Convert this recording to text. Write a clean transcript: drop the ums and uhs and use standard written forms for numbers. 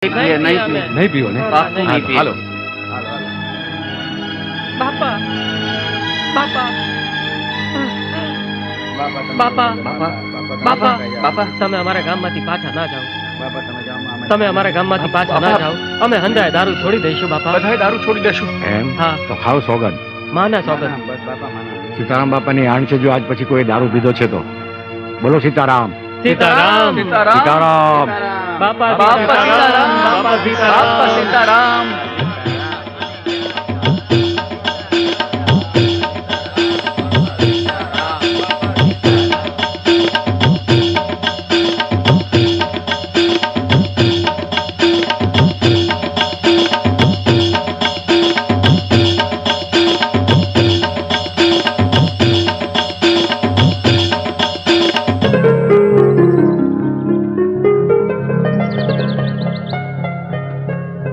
नहीं पियो ने हालो બાપા બાપા બાપા બાપા બાપા તમે અમારા ગામમાંથી પાછા ના જાઓ. તમે અમારા ગામમાંથી પાછા ના જાઓ. અમે હંધાય દારૂ છોડી દઈશું બાપા. બધાય દારૂ છોડી દેશું એમ? હા તો ખાવ સોગન. માના સોગન. સીતારામ બાપાની આણ છે. જો આજ પછી કોઈ દારૂ પીધો છે તો બોલો સીતારામ. સીતારામ સીતારામ. બાપા સીતારામ. બાપા સીતારામ.